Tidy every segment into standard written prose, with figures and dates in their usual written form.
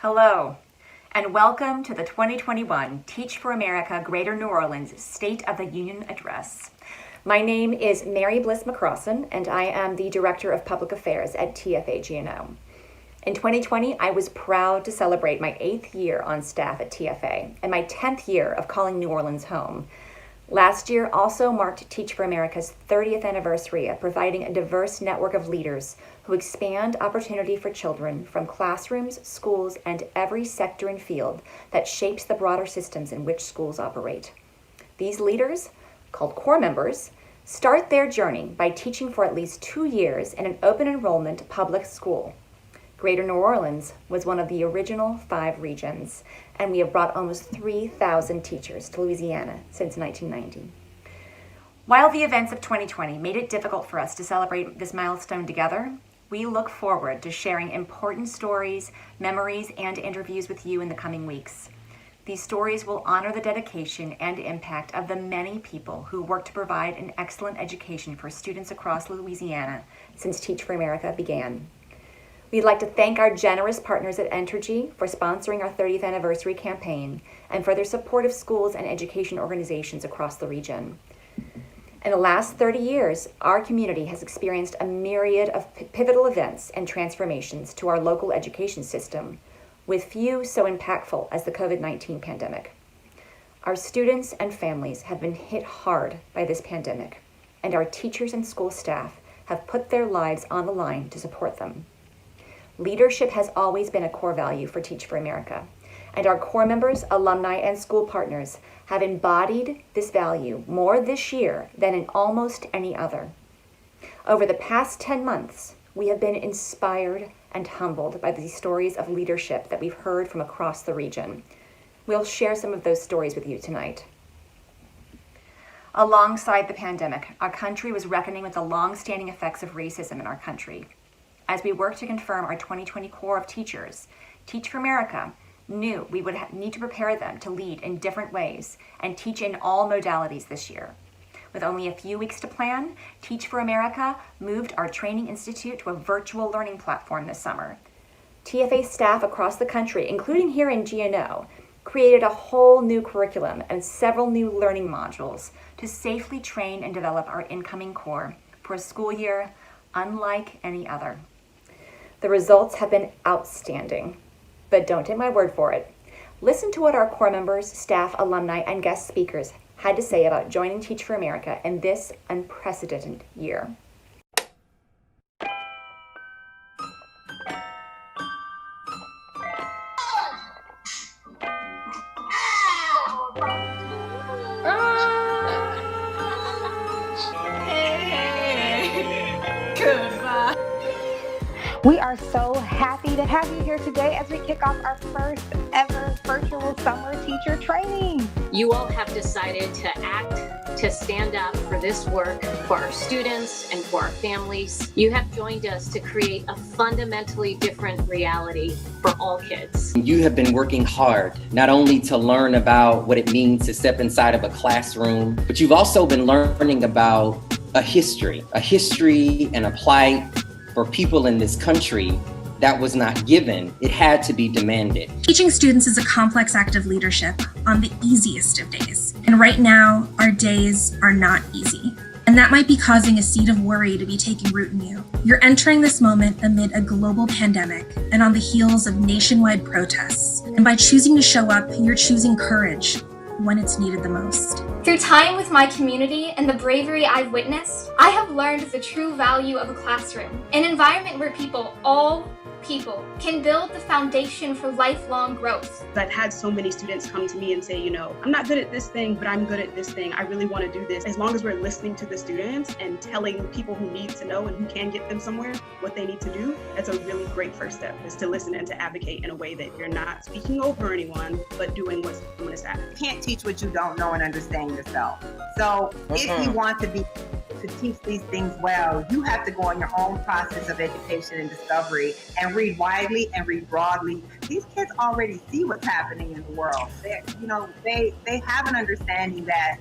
Hello, and welcome to the 2021 Teach for America Greater New Orleans State of the Union Address. My name is Mary Bliss McCrossan, and I am the Director of Public Affairs at TFA GNO. In 2020, I was proud to celebrate my 8th year on staff at TFA and my 10th year of calling New Orleans home. Last year also marked Teach for America's 30th anniversary of providing a diverse network of leaders who expand opportunity for children from classrooms, schools, and every sector and field that shapes the broader systems in which schools operate. These leaders, called core members, start their journey by teaching for at least 2 years in an open enrollment public school. Greater New Orleans was one of the original 5 regions, and we have brought almost 3,000 teachers to Louisiana since 1990. While the events of 2020 made it difficult for us to celebrate this milestone together, we look forward to sharing important stories, memories, and interviews with you in the coming weeks. These stories will honor the dedication and impact of the many people who work to provide an excellent education for students across Louisiana since Teach for America began. We'd like to thank our generous partners at Entergy for sponsoring our 30th anniversary campaign and for their support of schools and education organizations across the region. In the last 30 years, our community has experienced a myriad of pivotal events and transformations to our local education system, with few so impactful as the COVID-19 pandemic. Our students and families have been hit hard by this pandemic, and our teachers and school staff have put their lives on the line to support them. Leadership has always been a core value for Teach for America, and our core members, alumni, and school partners have embodied this value more this year than in almost any other. Over the past 10 months, we have been inspired and humbled by these stories of leadership that we've heard from across the region. We'll share some of those stories with you tonight. Alongside the pandemic, our country was reckoning with the long-standing effects of racism in our country. As we work to confirm our 2020 core of teachers, Teach for America knew we would need to prepare them to lead in different ways and teach in all modalities this year. With only a few weeks to plan, Teach for America moved our training institute to a virtual learning platform this summer. TFA staff across the country, including here in GNO, created a whole new curriculum and several new learning modules to safely train and develop our incoming core for a school year unlike any other. The results have been outstanding, but don't take my word for it. Listen to what our core members, staff, alumni, and guest speakers had to say about joining Teach for America in this unprecedented year. We are so happy to have you here today as we kick off our first ever virtual summer teacher training. You all have decided to act, to stand up for this work, for our students and for our families. You have joined us to create a fundamentally different reality for all kids. You have been working hard, not only to learn about what it means to step inside of a classroom, but you've also been learning about a history and a plight for people in this country that was not given. It had to be demanded. Teaching students is a complex act of leadership on the easiest of days. And right now, our days are not easy. And that might be causing a seed of worry to be taking root in you. You're entering this moment amid a global pandemic and on the heels of nationwide protests. And by choosing to show up, you're choosing courage when it's needed the most. Through time with my community and the bravery I've witnessed, I have learned the true value of a classroom, an environment where all people can build the foundation for lifelong growth. I've had so many students come to me and say, I'm not good at this thing, but I'm good at this thing. I really want to do this. As long as we're listening to the students and telling people who need to know and who can get them somewhere what they need to do, that's a really great first step, is to listen and to advocate in a way that you're not speaking over anyone, but doing what someone is asking. You can't teach what you don't know and understand yourself. So if you want to teach these things well, you have to go on your own process of education and discovery and read widely and read broadly. These kids already see what's happening in the world. They have an understanding that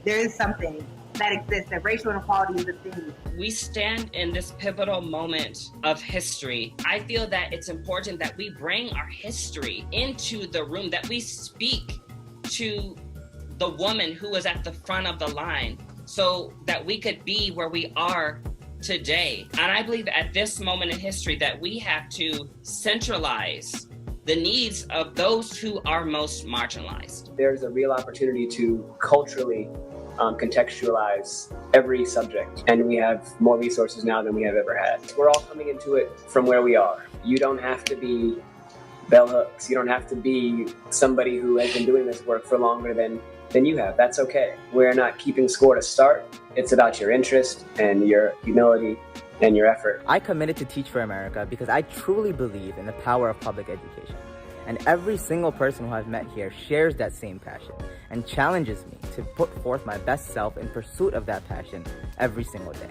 there is something that exists, that racial inequality is a thing. We stand in this pivotal moment of history. I feel that it's important that we bring our history into the room, that we speak to the woman who was at the front of the line so that we could be where we are today. And I believe at this moment in history that we have to centralize the needs of those who are most marginalized. There's a real opportunity to culturally contextualize every subject, and we have more resources now than we have ever had. We're all coming into it from where we are. You don't have to be bell hooks. You don't have to be somebody who has been doing this work for longer than you have. That's okay. We're not keeping score to start. It's about your interest and your humility and your effort. I committed to Teach for America because I truly believe in the power of public education. And every single person who I've met here shares that same passion and challenges me to put forth my best self in pursuit of that passion every single day.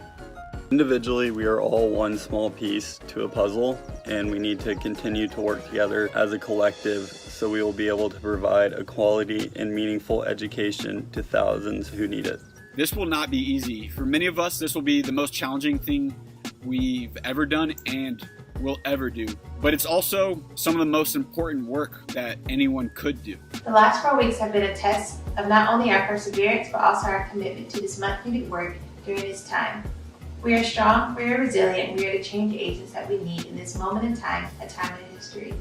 Individually, we are all one small piece to a puzzle, and we need to continue to work together as a collective so we will be able to provide a quality and meaningful education to thousands who need it. This will not be easy. For many of us, this will be the most challenging thing we've ever done and will ever do. But it's also some of the most important work that anyone could do. The last 4 weeks have been a test of not only our perseverance, but also our commitment to this much-needed work during this time. We are strong, we are resilient, we are the change agents that we need in this moment in time, a time in history.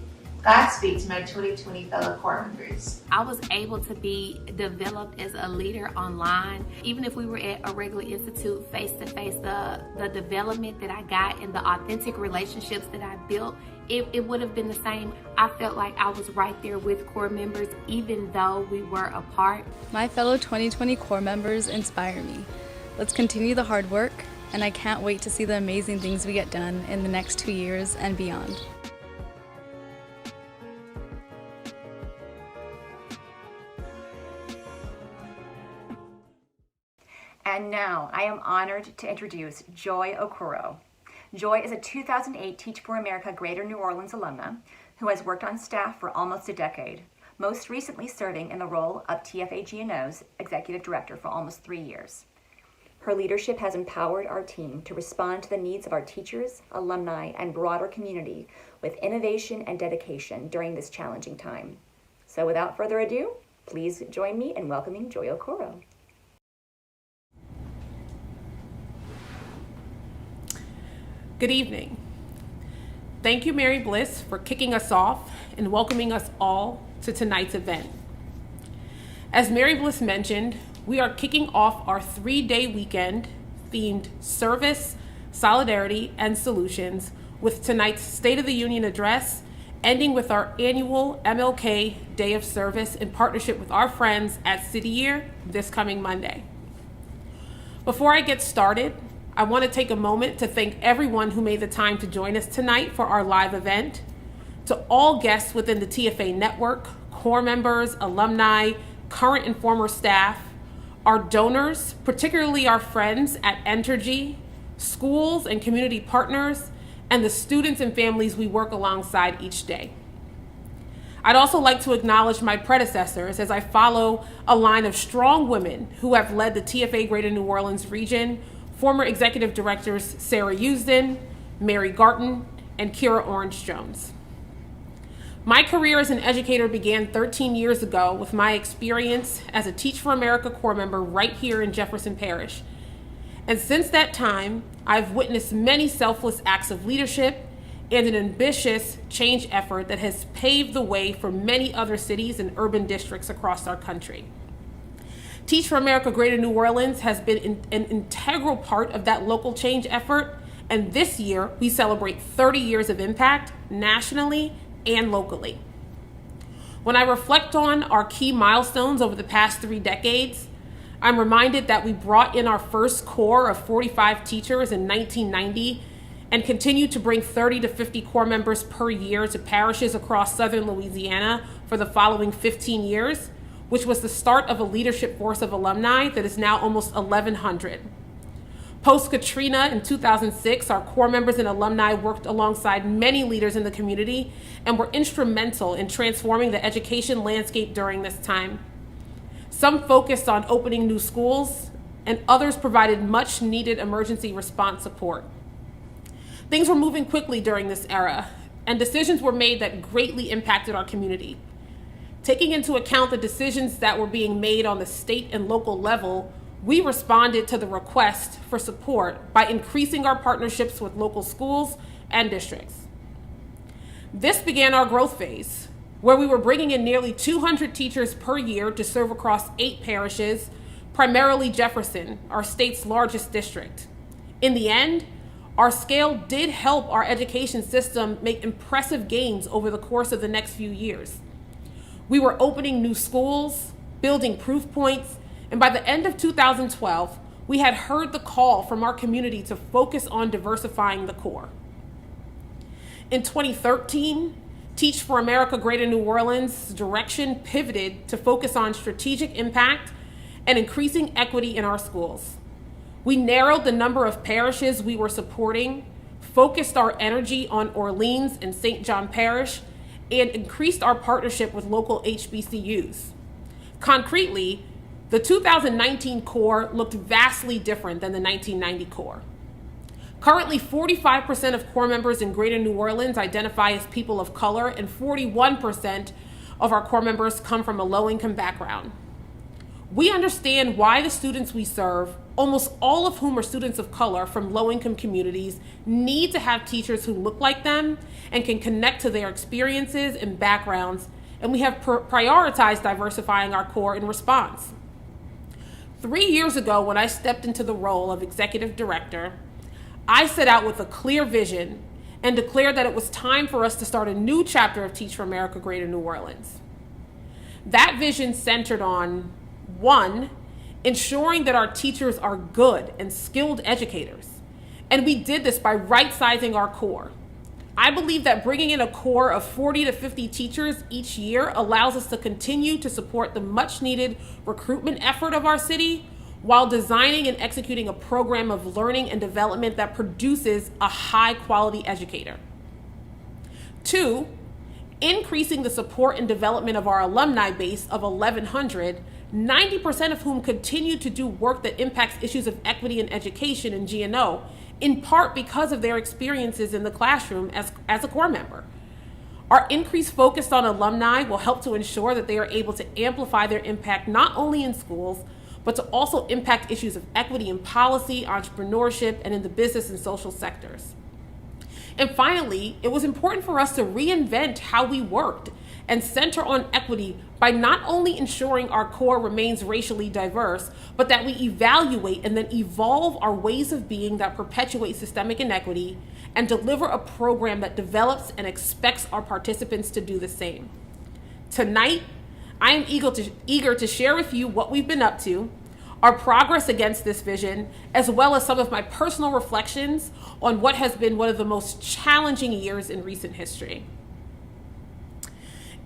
God speak to my 2020 fellow corps members. I was able to be developed as a leader online. Even if we were at a regular institute face-to-face, the development that I got and the authentic relationships that I built, it would have been the same. I felt like I was right there with corps members even though we were apart. My fellow 2020 corps members inspire me. Let's continue the hard work, and I can't wait to see the amazing things we get done in the next 2 years and beyond. And now I am honored to introduce Joy Okoro. Joy is a 2008 Teach for America Greater New Orleans alumna who has worked on staff for almost a decade, most recently serving in the role of TFA GNO's Executive Director for almost 3 years. Her leadership has empowered our team to respond to the needs of our teachers, alumni, and broader community with innovation and dedication during this challenging time. So without further ado, please join me in welcoming Joy Okoro. Good evening. Thank you, Mary Bliss, for kicking us off and welcoming us all to tonight's event. As Mary Bliss mentioned, we are kicking off our 3-day weekend themed Service, Solidarity, and Solutions with tonight's State of the Union address, ending with our annual MLK Day of Service in partnership with our friends at City Year this coming Monday. Before I get started, I want to take a moment to thank everyone who made the time to join us tonight for our live event. To all guests within the TFA network, corps members, alumni, current and former staff, our donors, particularly our friends at Entergy, schools and community partners, and the students and families we work alongside each day. I'd also like to acknowledge my predecessors as I follow a line of strong women who have led the TFA Greater New Orleans region, former executive directors Sarah Usden, Mary Garton, and Kira Orange-Jones. My career as an educator began 13 years ago with my experience as a Teach for America corps member right here in Jefferson Parish. And since that time, I've witnessed many selfless acts of leadership and an ambitious change effort that has paved the way for many other cities and urban districts across our country. Teach for America Greater New Orleans has been an integral part of that local change effort, and this year we celebrate 30 years of impact nationally and locally. When I reflect on our key milestones over the past 3 decades, I'm reminded that we brought in our first corps of 45 teachers in 1990 and continue to bring 30 to 50 corps members per year to parishes across southern Louisiana for the following 15 years, which was the start of a leadership force of alumni that is now almost 1,100. Post-Katrina in 2006, our corps members and alumni worked alongside many leaders in the community and were instrumental in transforming the education landscape during this time. Some focused on opening new schools, and others provided much needed emergency response support. Things were moving quickly during this era, and decisions were made that greatly impacted our community. Taking into account the decisions that were being made on the state and local level, we responded to the request for support by increasing our partnerships with local schools and districts. This began our growth phase, where we were bringing in nearly 200 teachers per year to serve across 8 parishes, primarily Jefferson, our state's largest district. In the end, our scale did help our education system make impressive gains over the course of the next few years. We were opening new schools, building proof points, and by the end of 2012, we had heard the call from our community to focus on diversifying the core. In 2013, Teach for America Greater New Orleans' direction pivoted to focus on strategic impact and increasing equity in our schools. We narrowed the number of parishes we were supporting, focused our energy on Orleans and St. John Parish, and increased our partnership with local HBCUs. Concretely, the 2019 core looked vastly different than the 1990 core. Currently, 45% of core members in Greater New Orleans identify as people of color, and 41% of our core members come from a low-income background. We understand why the students we serve, almost all of whom are students of color from low-income communities, need to have teachers who look like them and can connect to their experiences and backgrounds, and we have prioritized diversifying our core in response. 3 years ago, when I stepped into the role of Executive Director, I set out with a clear vision and declared that it was time for us to start a new chapter of Teach for America Greater New Orleans. That vision centered on, 1, ensuring that our teachers are good and skilled educators. And we did this by right-sizing our core. I believe that bringing in a core of 40 to 50 teachers each year allows us to continue to support the much-needed recruitment effort of our city, while designing and executing a program of learning and development that produces a high-quality educator. 2, increasing the support and development of our alumni base of 1,100, 90% of whom continue to do work that impacts issues of equity in education and GNO, in part because of their experiences in the classroom as a core member. Our increased focus on alumni will help to ensure that they are able to amplify their impact not only in schools, but to also impact issues of equity in policy, entrepreneurship, and in the business and social sectors. And finally, it was important for us to reinvent how we worked and center on equity by not only ensuring our core remains racially diverse, but that we evaluate and then evolve our ways of being that perpetuate systemic inequity and deliver a program that develops and expects our participants to do the same. Tonight, I am eager to share with you what we've been up to, our progress against this vision, as well as some of my personal reflections on what has been one of the most challenging years in recent history.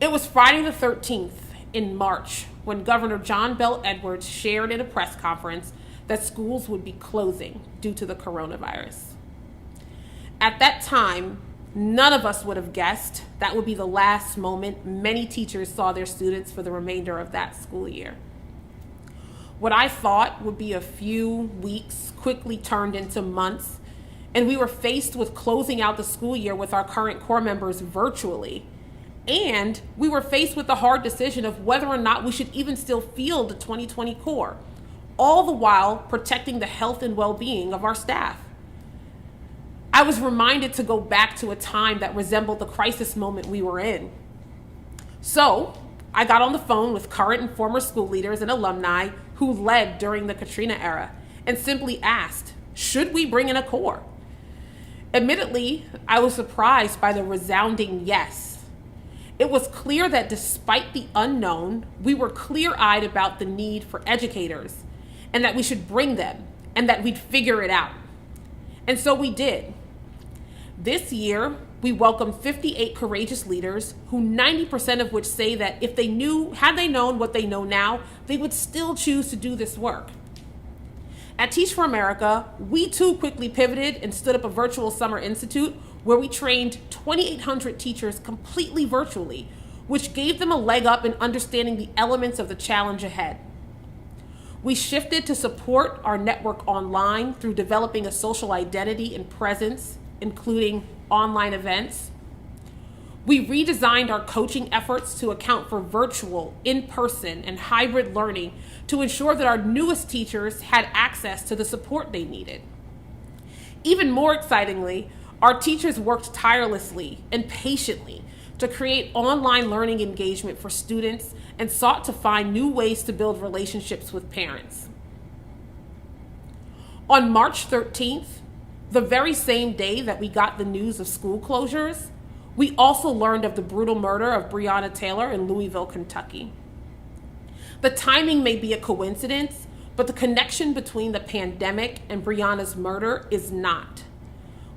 It was Friday the 13th in March when Governor John Bel Edwards shared in a press conference that schools would be closing due to the coronavirus. At that time, none of us would have guessed that would be the last moment many teachers saw their students for the remainder of that school year. What I thought would be a few weeks quickly turned into months, and we were faced with closing out the school year with our current core members virtually. And we were faced with the hard decision of whether or not we should even still field the 2020 core, all the while protecting the health and well-being of our staff. I was reminded to go back to a time that resembled the crisis moment we were in. So I got on the phone with current and former school leaders and alumni who led during the Katrina era and simply asked, should we bring in a core? Admittedly, I was surprised by the resounding yes. It was clear that despite the unknown, we were clear-eyed about the need for educators and that we should bring them and that we'd figure it out. And so we did. This year, we welcomed 58 courageous leaders who 90% of which say that if they had they known what they know now, they would still choose to do this work. At Teach for America, we too quickly pivoted and stood up a virtual summer institute where we trained 2,800 teachers completely virtually, which gave them a leg up in understanding the elements of the challenge ahead. We shifted to support our network online through developing a social identity and presence, including online events. We redesigned our coaching efforts to account for virtual, in-person, and hybrid learning to ensure that our newest teachers had access to the support they needed. Even more excitingly, our teachers worked tirelessly and patiently to create online learning engagement for students and sought to find new ways to build relationships with parents. On March 13th, the very same day that we got the news of school closures, we also learned of the brutal murder of Breonna Taylor in Louisville, Kentucky. The timing may be a coincidence, but the connection between the pandemic and Breonna's murder is not.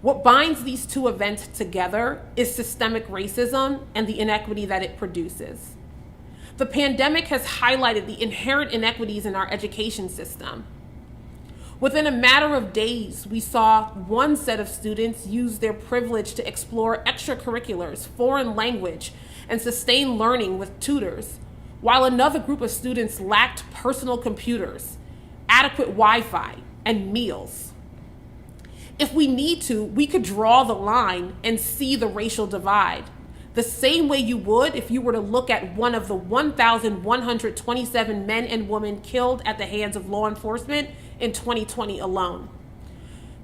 What binds these two events together is systemic racism and the inequity that it produces. The pandemic has highlighted the inherent inequities in our education system. Within a matter of days, we saw one set of students use their privilege to explore extracurriculars, foreign language, and sustain learning with tutors, while another group of students lacked personal computers, adequate Wi-Fi, and meals. If we need to, we could draw the line and see the racial divide, the same way you would if you were to look at one of the 1,127 men and women killed at the hands of law enforcement in 2020 alone.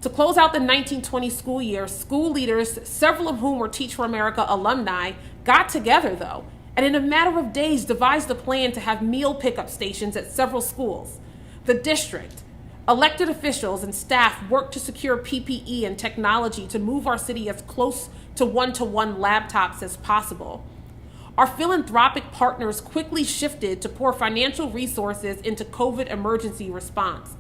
To close out the 1920 school year, school leaders, several of whom were Teach for America alumni, got together though, and in a matter of days devised a plan to have meal pickup stations at several schools. The district, elected officials, and staff worked to secure PPE and technology to move our city as close to one-to-one laptops as possible. Our philanthropic partners quickly shifted to pour financial resources into COVID emergency response.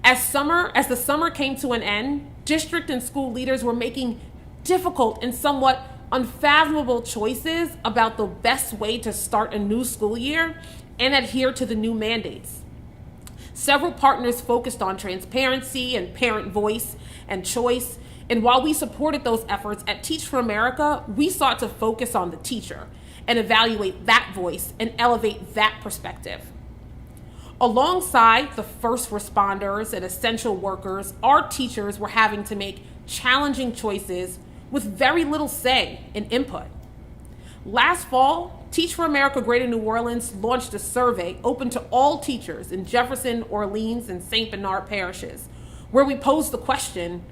As the summer came to an end, district and school leaders were making difficult and somewhat unfathomable choices about the best way to start a new school year and adhere to the new mandates. Several partners focused on transparency and parent voice and choice, and while we supported those efforts at Teach for America, we sought to focus on the teacher and evaluate that voice and elevate that perspective. Alongside the first responders and essential workers, our teachers were having to make challenging choices with very little say and input. Last fall, Teach for America Greater New Orleans launched a survey open to all teachers in Jefferson, Orleans, and St. Bernard parishes, where we posed the question,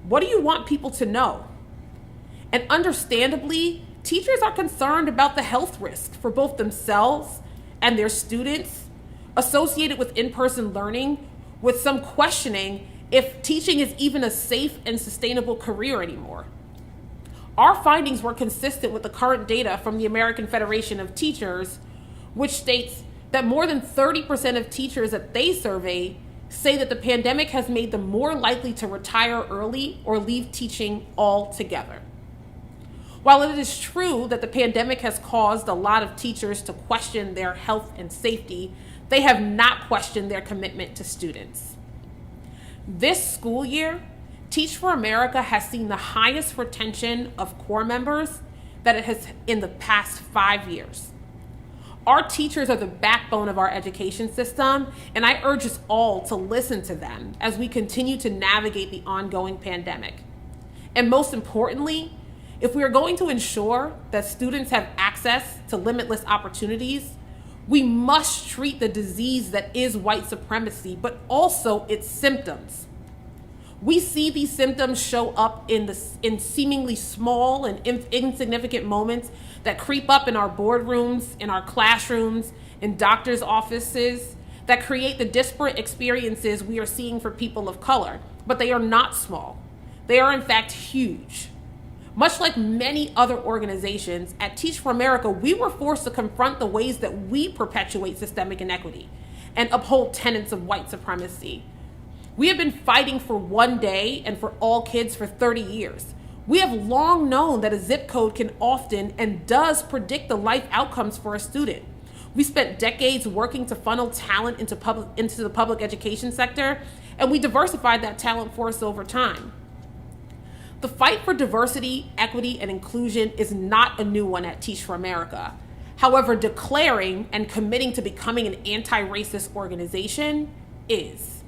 what do you want people to know? And understandably, teachers are concerned about the health risks for both themselves and their students associated with in-person learning, with some questioning if teaching is even a safe and sustainable career anymore. Our findings were consistent with the current data from the American Federation of Teachers, which states that more than 30% of teachers that they surveyed say that the pandemic has made them more likely to retire early or leave teaching altogether. While it is true that the pandemic has caused a lot of teachers to question their health and safety, they have not questioned their commitment to students. This school year, Teach for America has seen the highest retention of core members that it has in the past 5 years. Our teachers are the backbone of our education system, and I urge us all to listen to them as we continue to navigate the ongoing pandemic. And most importantly, if we are going to ensure that students have access to limitless opportunities, we must treat the disease that is white supremacy, but also its symptoms. We see these symptoms show up in seemingly small and insignificant moments that creep up in our boardrooms, in our classrooms, in doctors' offices, that create the disparate experiences we are seeing for people of color. But they are not small. They are in fact huge. Much like many other organizations, at Teach for America, we were forced to confront the ways that we perpetuate systemic inequity and uphold tenets of white supremacy. We have been fighting for one day and for all kids for 30 years. We have long known that a zip code can often and does predict the life outcomes for a student. We spent decades working to funnel talent into the public education sector, and we diversified that talent force over time. The fight for diversity, equity, and inclusion is not a new one at Teach for America. However, declaring and committing to becoming an anti-racist organization is.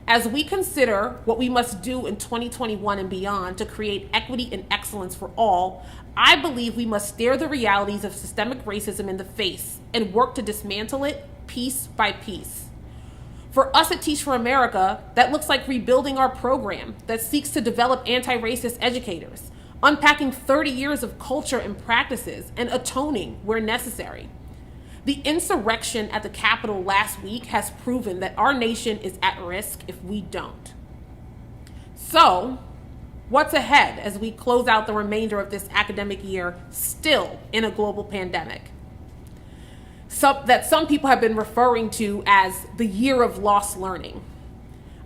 As we consider what we must do in 2021 and beyond to create equity and excellence for all, I believe we must stare the realities of systemic racism in the face and work to dismantle it piece by piece. For us at Teach for America, that looks like rebuilding our program that seeks to develop anti-racist educators, unpacking 30 years of culture and practices, and atoning where necessary. The insurrection at the Capitol last week has proven that our nation is at risk if we don't. So, what's ahead as we close out the remainder of this academic year still in a global pandemic? That some people have been referring to as the year of lost learning.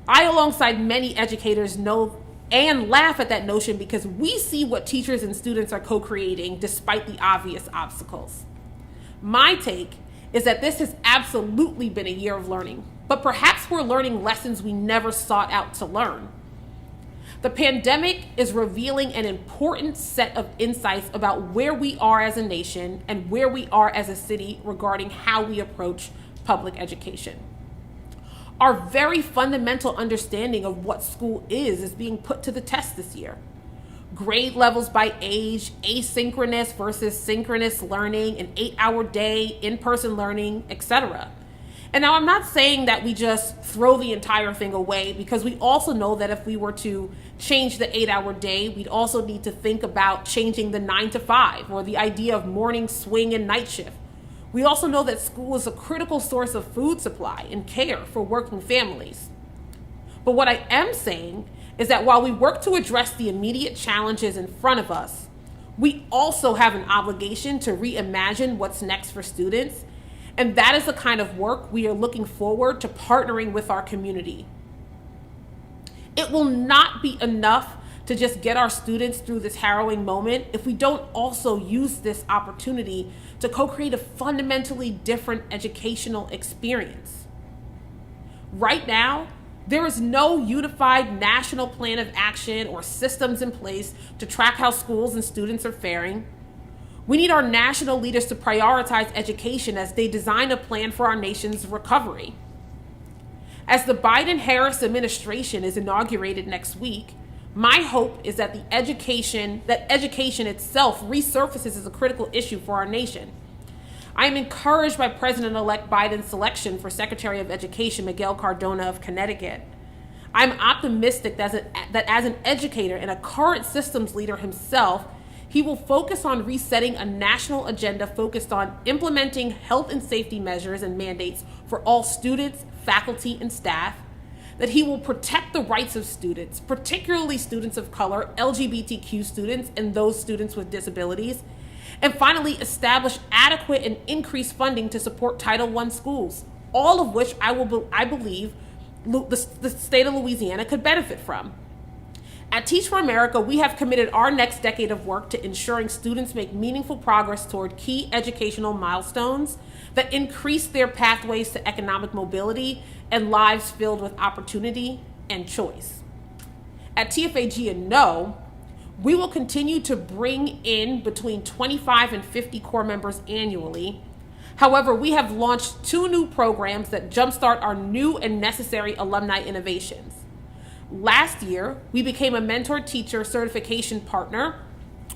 I, alongside many educators, know and laugh at that notion because we see what teachers and students are co-creating despite the obvious obstacles. My take is that this has absolutely been a year of learning, but perhaps we're learning lessons we never sought out to learn. The pandemic is revealing an important set of insights about where we are as a nation and where we are as a city regarding how we approach public education. Our very fundamental understanding of what school is being put to the test this year. Grade levels by age, asynchronous versus synchronous learning, an 8-hour day, in-person learning, etc. And now I'm not saying that we just throw the entire thing away, because we also know that if we were to change the 8-hour day, we'd also need to think about changing the 9 to 5 or the idea of morning swing and night shift. We also know that school is a critical source of food supply and care for working families. But what I am saying is that while we work to address the immediate challenges in front of us, we also have an obligation to reimagine what's next for students. And that is the kind of work we are looking forward to partnering with our community. It will not be enough to just get our students through this harrowing moment if we don't also use this opportunity to co-create a fundamentally different educational experience. Right now, there is no unified national plan of action or systems in place to track how schools and students are faring. We need our national leaders to prioritize education as they design a plan for our nation's recovery. As the Biden-Harris administration is inaugurated next week, my hope is that education itself resurfaces as a critical issue for our nation. I am encouraged by President-elect Biden's selection for Secretary of Education Miguel Cardona of Connecticut. I'm optimistic that as an educator and a current systems leader himself, he will focus on resetting a national agenda focused on implementing health and safety measures and mandates for all students, faculty, and staff, that he will protect the rights of students, particularly students of color, LGBTQ students, and those students with disabilities, and finally establish adequate and increased funding to support Title I schools, all of which I believe the state of Louisiana could benefit from. At Teach for America, we have committed our next decade of work to ensuring students make meaningful progress toward key educational milestones that increase their pathways to economic mobility and lives filled with opportunity and choice. At TFA GNO, we will continue to bring in between 25 and 50 core members annually. However, we have launched 2 new programs that jumpstart our new and necessary alumni innovations. Last year, we became a mentor teacher certification partner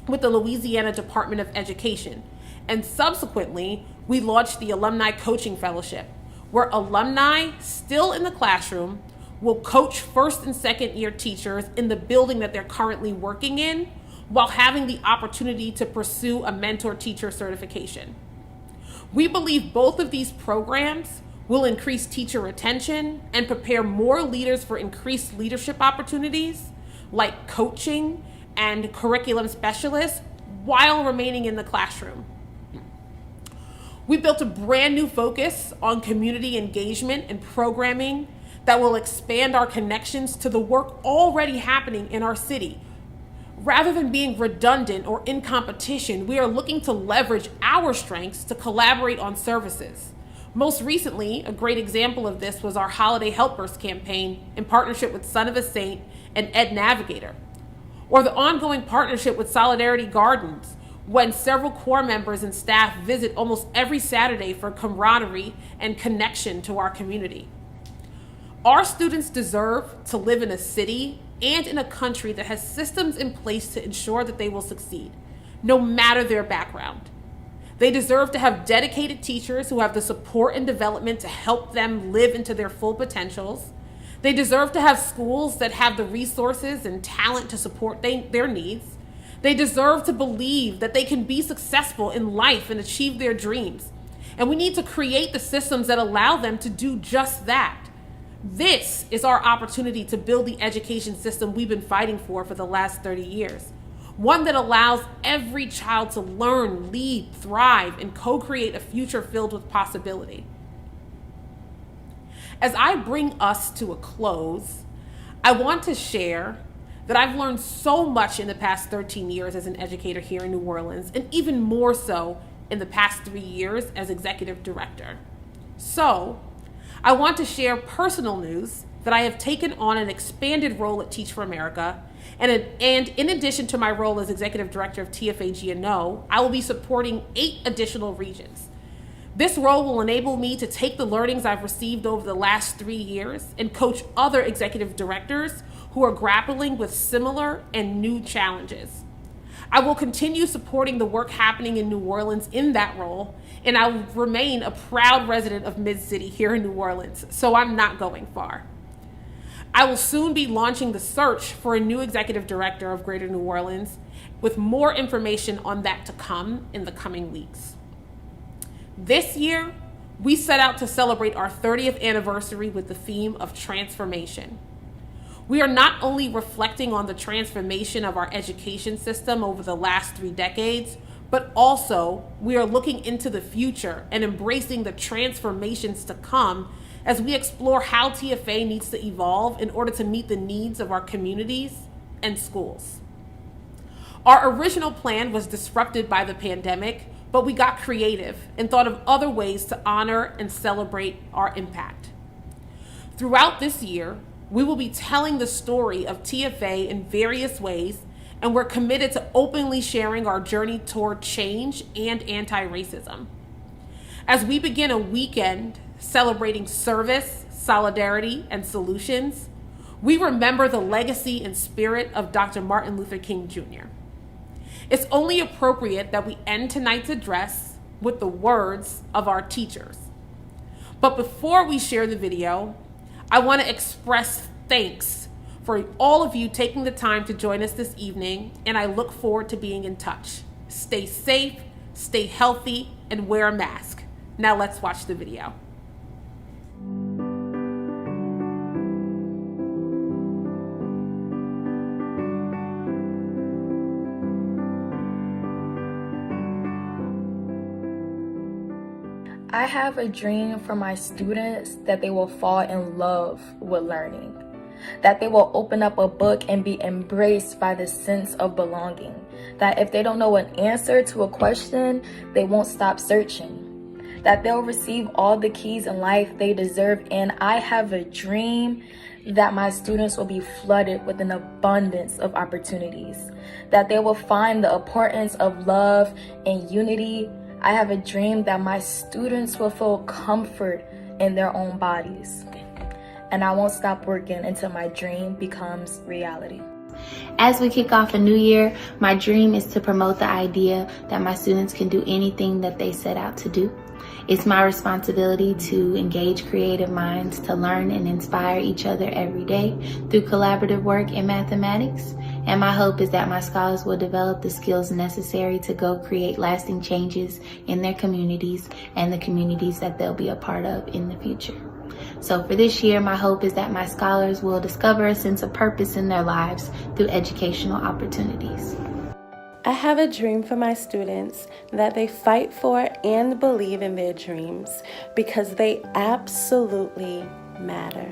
with the Louisiana Department of Education. And subsequently, we launched the Alumni Coaching Fellowship, where alumni still in the classroom will coach first and second year teachers in the building that they're currently working in, while having the opportunity to pursue a mentor teacher certification. We believe both of these programs will increase teacher retention and prepare more leaders for increased leadership opportunities like coaching and curriculum specialists while remaining in the classroom. We built a brand new focus on community engagement and programming that will expand our connections to the work already happening in our city. Rather than being redundant or in competition, we are looking to leverage our strengths to collaborate on services. Most recently, a great example of this was our Holiday Helpers campaign in partnership with Son of a Saint and Ed Navigator, or the ongoing partnership with Solidarity Gardens, when several core members and staff visit almost every Saturday for camaraderie and connection to our community. Our students deserve to live in a city and in a country that has systems in place to ensure that they will succeed, no matter their background. They deserve to have dedicated teachers who have the support and development to help them live into their full potentials. They deserve to have schools that have the resources and talent to support their needs. They deserve to believe that they can be successful in life and achieve their dreams. And we need to create the systems that allow them to do just that. This is our opportunity to build the education system we've been fighting for the last 30 years. One that allows every child to learn, lead, thrive, and co-create a future filled with possibility. As I bring us to a close, I want to share that I've learned so much in the past 13 years as an educator here in New Orleans, and even more so in the past 3 years as executive director. So, I want to share personal news that I have taken on an expanded role at Teach for America, and in addition to my role as executive director of TFA GNO, I will be supporting 8 additional regions. This role will enable me to take the learnings I've received over the last 3 years and coach other executive directors who are grappling with similar and new challenges. I will continue supporting the work happening in New Orleans in that role, and I will remain a proud resident of Mid-City here in New Orleans, so I'm not going far. I will soon be launching the search for a new executive director of Greater New Orleans, with more information on that to come in the coming weeks. This year, we set out to celebrate our 30th anniversary with the theme of transformation. We are not only reflecting on the transformation of our education system over the last 3 decades, but also we are looking into the future and embracing the transformations to come as we explore how TFA needs to evolve in order to meet the needs of our communities and schools. Our original plan was disrupted by the pandemic, but we got creative and thought of other ways to honor and celebrate our impact. Throughout this year, we will be telling the story of TFA in various ways, and we're committed to openly sharing our journey toward change and anti-racism. As we begin a weekend celebrating service, solidarity, and solutions, we remember the legacy and spirit of Dr. Martin Luther King Jr. It's only appropriate that we end tonight's address with the words of our teachers. But before we share the video, I want to express thanks for all of you taking the time to join us this evening, and I look forward to being in touch. Stay safe, stay healthy, and wear a mask. Now let's watch the video. I have a dream for my students that they will fall in love with learning, that they will open up a book and be embraced by the sense of belonging, that if they don't know an answer to a question, they won't stop searching, that they'll receive all the keys in life they deserve. And I have a dream that my students will be flooded with an abundance of opportunities, that they will find the importance of love and unity. I have a dream that my students will feel comfort in their own bodies. And I won't stop working until my dream becomes reality. As we kick off a new year, my dream is to promote the idea that my students can do anything that they set out to do. It's my responsibility to engage creative minds to learn and inspire each other every day through collaborative work in mathematics. And my hope is that my scholars will develop the skills necessary to go create lasting changes in their communities and the communities that they'll be a part of in the future. So for this year, my hope is that my scholars will discover a sense of purpose in their lives through educational opportunities. I have a dream for my students that they fight for and believe in their dreams because they absolutely matter.